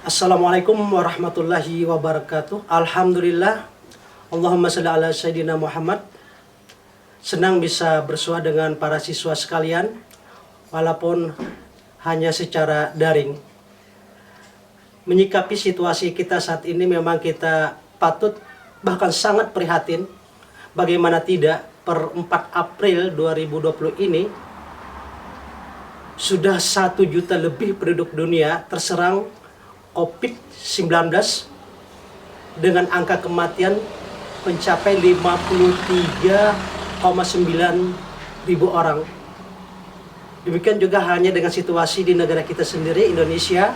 Assalamualaikum warahmatullahi wabarakatuh. Alhamdulillah. Allahumma shalli ala Sayyidina Muhammad. Senang bisa bersua dengan para siswa sekalian, walaupun hanya secara daring. Menyikapi situasi kita saat ini memang kita patut bahkan sangat prihatin. Bagaimana tidak, per 4 April 2020 ini sudah 1 juta lebih penduduk dunia terserang COVID-19 dengan angka kematian mencapai 53,9 ribu orang. Demikian juga halnya dengan situasi di negara kita sendiri, Indonesia.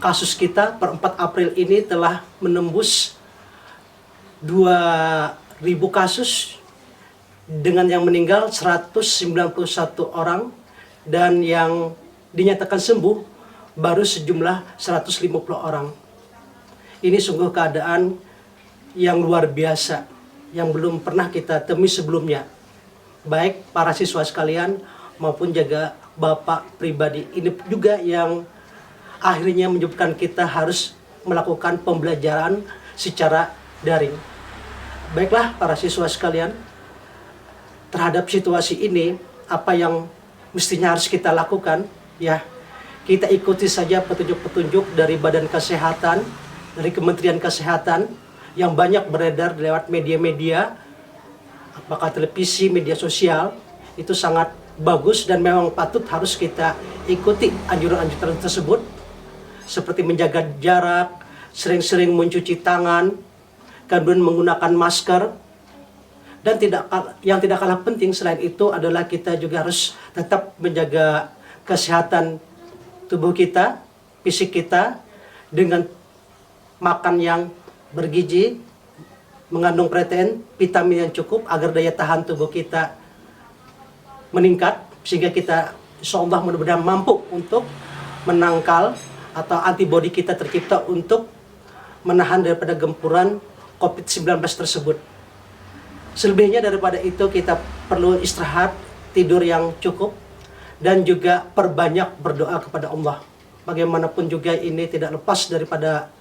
Kasus kita per 4 April ini telah menembus 2.000 kasus dengan yang meninggal 191 orang dan yang dinyatakan sembuh baru sejumlah 150 orang. Ini sungguh keadaan yang luar biasa yang belum pernah kita temui sebelumnya. Baik para siswa sekalian maupun juga Bapak pribadi. Ini juga yang akhirnya menyebabkan kita harus melakukan pembelajaran secara daring. Baiklah para siswa sekalian, terhadap situasi ini apa yang mestinya harus kita lakukan? Ya, kita ikuti saja petunjuk-petunjuk dari Badan Kesehatan, dari Kementerian Kesehatan yang banyak beredar lewat media-media, apakah televisi, media sosial. Itu sangat bagus dan memang patut harus kita ikuti anjuran-anjuran tersebut, seperti menjaga jarak, sering-sering mencuci tangan, kemudian menggunakan masker. Dan yang tidak kalah penting selain itu adalah kita juga harus tetap menjaga kesehatan tubuh kita, fisik kita, dengan makan yang bergizi, mengandung protein, vitamin yang cukup agar daya tahan tubuh kita meningkat, sehingga kita insyaallah mudah-mudahan mampu untuk menangkal atau antibodi kita tercipta untuk menahan daripada gempuran COVID-19 tersebut. Selebihnya daripada itu kita perlu istirahat, tidur yang cukup, dan juga perbanyak berdoa kepada Allah. Bagaimanapun juga ini tidak lepas daripada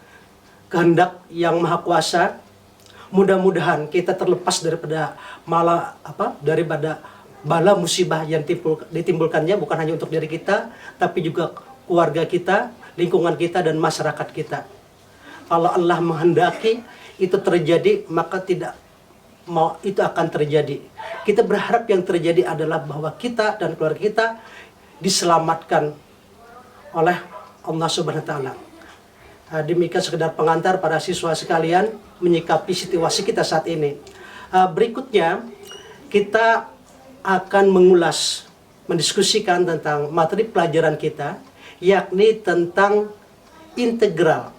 kehendak yang maha kuasa. Mudah-mudahan kita terlepas daripada daripada bala musibah yang ditimbulkannya bukan hanya untuk diri kita, tapi juga keluarga kita, lingkungan kita, dan masyarakat kita. Kalau Allah menghendaki itu terjadi, maka itu akan terjadi. Kita berharap yang terjadi adalah bahwa kita dan keluarga kita diselamatkan oleh Allah Subhanahu wa taala. Demikian sekedar pengantar para siswa sekalian menyikapi situasi kita saat ini. Berikutnya kita akan mendiskusikan tentang materi pelajaran kita, yakni tentang integral.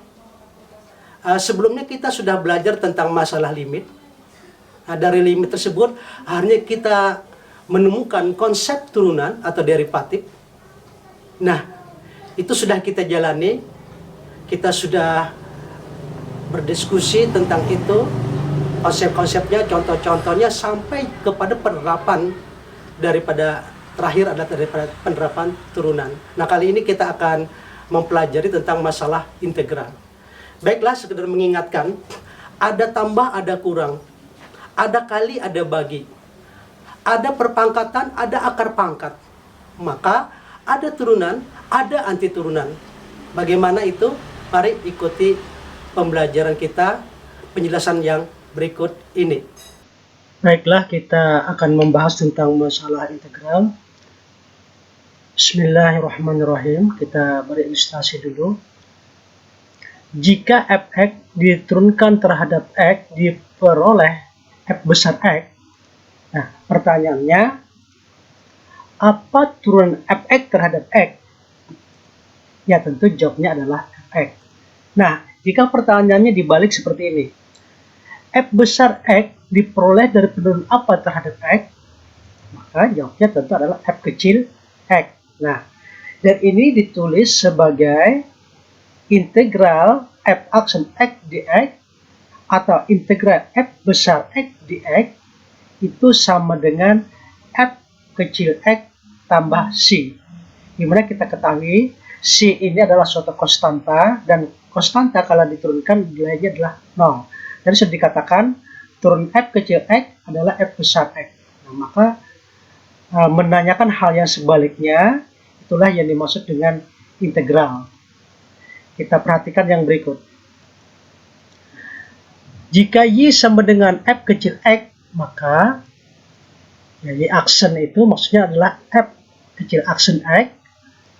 Sebelumnya kita sudah belajar tentang masalah limit. Dari limit tersebut akhirnya kita menemukan konsep turunan atau derivatif. Nah, itu sudah kita jalani. Kita sudah berdiskusi tentang itu, konsep-konsepnya, contoh-contohnya, sampai kepada penerapan daripada terakhir adalah daripada penerapan turunan. Nah, kali ini kita akan mempelajari tentang masalah integral. Baiklah, sekedar mengingatkan, ada tambah, ada kurang. Ada kali, ada bagi. Ada perpangkatan, ada akar pangkat. Maka ada turunan, ada anti turunan. Bagaimana itu? Mari ikuti pembelajaran kita, penjelasan yang berikut ini. Baiklah, kita akan membahas tentang masalah integral. Bismillahirrahmanirrahim. Kita beri ilustrasi dulu. Jika fx diturunkan terhadap x diperoleh F besar X. Nah, pertanyaannya, apa turunan Fx terhadap X? Ya, tentu jawabnya adalah Fx. Nah, jika pertanyaannya dibalik seperti ini, F besar X diperoleh dari penurunan apa terhadap X? Maka jawabnya tentu adalah F kecil X. Nah, dan ini ditulis sebagai integral F aksen X dx atau integral F besar X dx itu sama dengan F kecil X tambah C. Dimana kita ketahui C ini adalah suatu konstanta, dan konstanta kalau diturunkan nilainya adalah 0. Dan sudah dikatakan turun F kecil X adalah F besar X. Nah, maka menanyakan hal yang sebaliknya, itulah yang dimaksud dengan integral. Kita perhatikan yang berikut. Jika Y sama dengan F kecil X, maka ya, Y aksen itu maksudnya adalah F kecil aksen X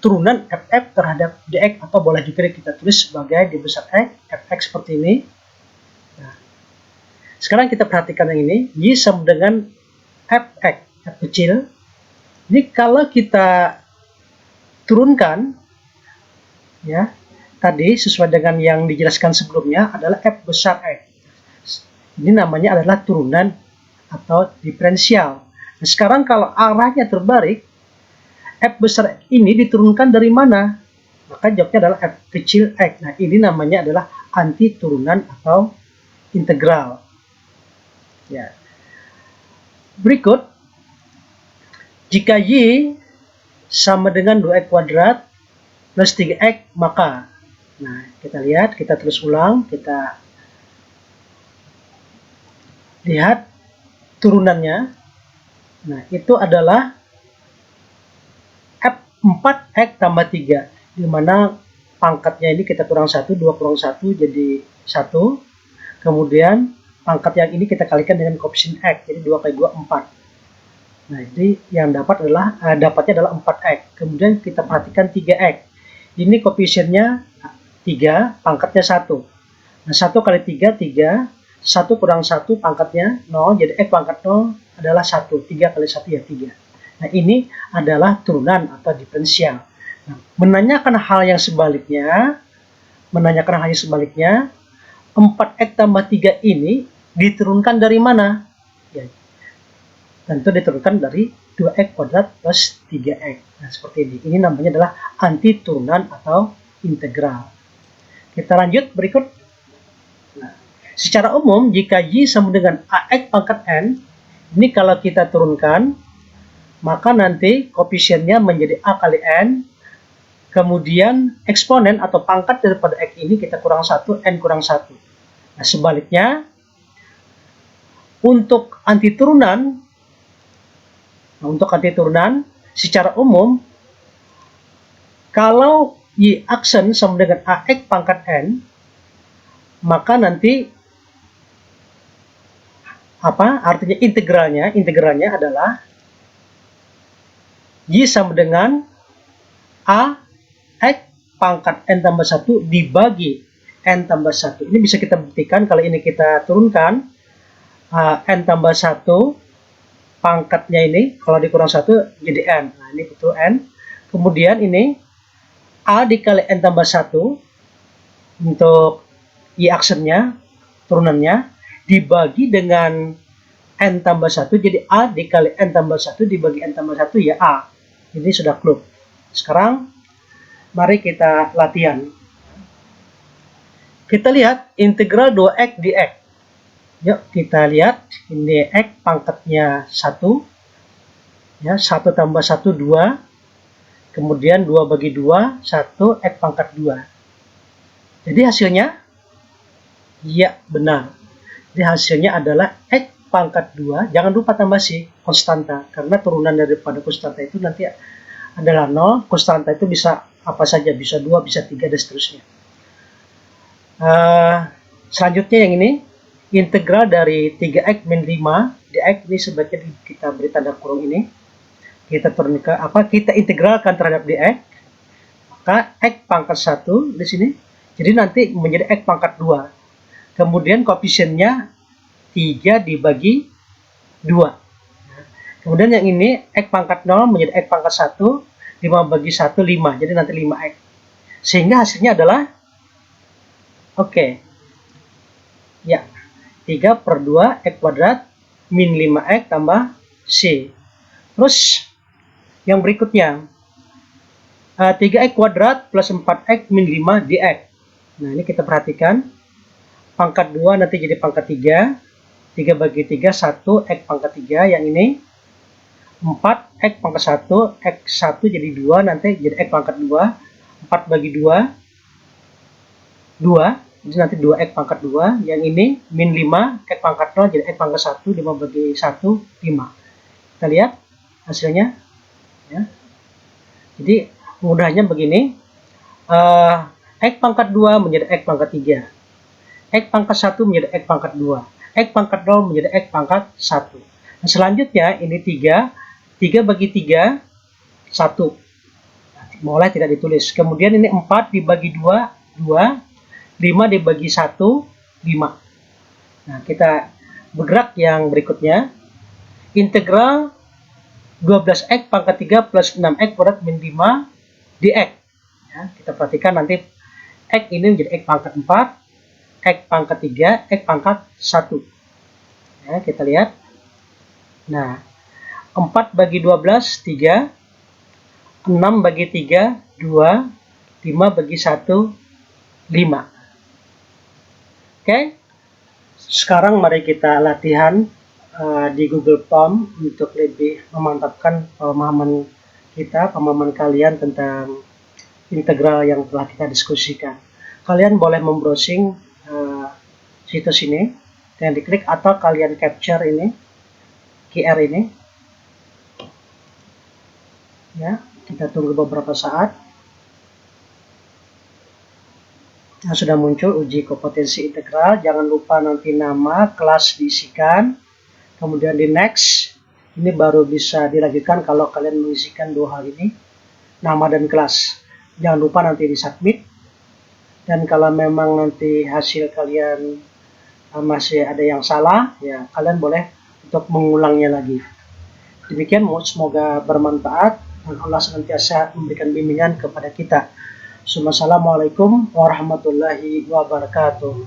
turunan FF terhadap DX, atau boleh juga kita tulis sebagai D besar X, FX seperti ini. Nah, sekarang kita perhatikan yang ini, Y sama dengan FX, F kecil. Ini kalau kita turunkan, ya, tadi sesuai dengan yang dijelaskan sebelumnya adalah F besar X. Ini namanya adalah turunan atau diferensial. Nah, sekarang kalau arahnya terbalik, F besar X ini diturunkan dari mana? Maka jawabnya adalah F kecil X. Nah, ini namanya adalah anti turunan atau integral. Ya. Berikut, jika Y sama dengan 2X kuadrat plus 3X, maka, nah, kita lihat, kita tulis ulang, kita lihat turunannya. Nah, itu adalah F4X tambah 3, di mana pangkatnya ini kita kurang 1, 2 kurang 1 jadi 1. Kemudian pangkat yang ini kita kalikan dengan koefisien X, jadi 2 kali 2, 4. Nah, jadi yang dapatnya adalah 4X. Kemudian kita perhatikan 3X. Ini koefisiennya 3, pangkatnya 1. Nah, 1 kali 3, 3. 1 kurang 1 pangkatnya 0, jadi X pangkat 0 adalah 1. 3 kali 1 ya 3. Nah, ini adalah turunan atau diferensial. Nah, menanyakan hal yang sebaliknya, 4X tambah 3 ini diturunkan dari mana? Ya, tentu diturunkan dari 2X kuadrat plus 3X. Nah, seperti ini. Ini namanya adalah anti turunan atau integral. Kita lanjut berikut. Nah, secara umum, jika Y sama dengan AX pangkat N, ini kalau kita turunkan, maka nanti koefisiennya menjadi A kali N, kemudian eksponen atau pangkat daripada X ini kita kurang 1, N kurang 1. Nah, sebaliknya, untuk anti turunan, secara umum, kalau Y aksen sama dengan AX pangkat N, maka nanti artinya integralnya adalah Y sama dengan AX pangkat N tambah 1 dibagi N tambah 1. Ini bisa kita buktikan kalau ini kita turunkan, N tambah 1 pangkatnya ini, kalau dikurang 1 jadi N. Nah, ini betul N. Kemudian ini A dikali N tambah 1 untuk Y aksennya, turunannya, dibagi dengan N tambah 1, jadi A dikali N tambah 1 dibagi N tambah 1 ya A. Ini sudah klub. Sekarang mari kita latihan. Kita lihat integral 2X dx. Yuk kita lihat, ini X pangkatnya 1. Ya, 1 tambah 1, 2. Kemudian 2 bagi 2, 1, X pangkat 2. Jadi hasilnya, ya benar. Jadi hasilnya adalah X pangkat 2, jangan lupa tambah C, konstanta. Karena turunan daripada konstanta itu nanti adalah 0, konstanta itu bisa apa saja, bisa 2, bisa 3, dan seterusnya. Selanjutnya yang ini, integral dari 3X min 5 dx, ini sebaiknya kita beri tanda kurung ini. Kita turunkan kita integralkan terhadap dx, maka X pangkat 1 di sini, jadi nanti menjadi X pangkat 2. Kemudian koefisiennya 3 dibagi 2. Kemudian yang ini X pangkat 0 menjadi X pangkat 1, 5 bagi 1, 5. Jadi nanti 5X. Sehingga hasilnya adalah, ya, 3/2 X kuadrat min 5X tambah C. Terus, yang berikutnya, 3X kuadrat plus 4X min 5 dx. Nah, ini kita perhatikan. Pangkat 2 nanti jadi pangkat 3. 3 bagi 3, 1, X pangkat 3. Yang ini 4, X pangkat 1, X1 jadi 2, nanti jadi X pangkat 2. 4 bagi 2, 2. Jadi nanti 2x pangkat 2. Yang ini min 5, x pangkat 0, jadi x pangkat 1, 5 bagi 1, 5. Kita lihat hasilnya. Ya. Jadi mudahnya begini, x pangkat 2 menjadi x pangkat 3. X pangkat 1 menjadi x pangkat 2. X pangkat 0 menjadi x pangkat 1. Nah, selanjutnya ini 3. 3 bagi 3, 1. Boleh tidak ditulis. Kemudian ini 4 dibagi 2, 2. 5 dibagi 1, 5. Nah, kita bergerak yang berikutnya. Integral 12x pangkat 3 plus 6x kuadrat min 5 dx. Ya, kita perhatikan nanti x ini menjadi x pangkat 4, x pangkat 3, x pangkat 1. Ya, kita lihat. Nah, 4 bagi 12, 3. 6 bagi 3, 2. 5 bagi 1, 5. Oke, sekarang mari kita latihan di Google Form untuk lebih memantapkan pemahaman kita, pemahaman kalian tentang integral yang telah kita diskusikan. Kalian boleh membrowsing situs ini dan diklik atau kalian capture ini, QR ini. Ya, kita tunggu beberapa saat. Nah, sudah muncul uji kompetensi integral. Jangan lupa nanti nama, kelas diisikan. Kemudian di next. Ini baru bisa dilanjutkan kalau kalian mengisikan dua hal ini. Nama dan kelas. Jangan lupa nanti di submit. Dan kalau memang nanti hasil kalian masih ada yang salah, ya kalian boleh untuk mengulangnya lagi. Demikian, semoga bermanfaat dan Allah senantiasa memberikan bimbingan kepada kita. Assalamualaikum warahmatullahi wabarakatuh.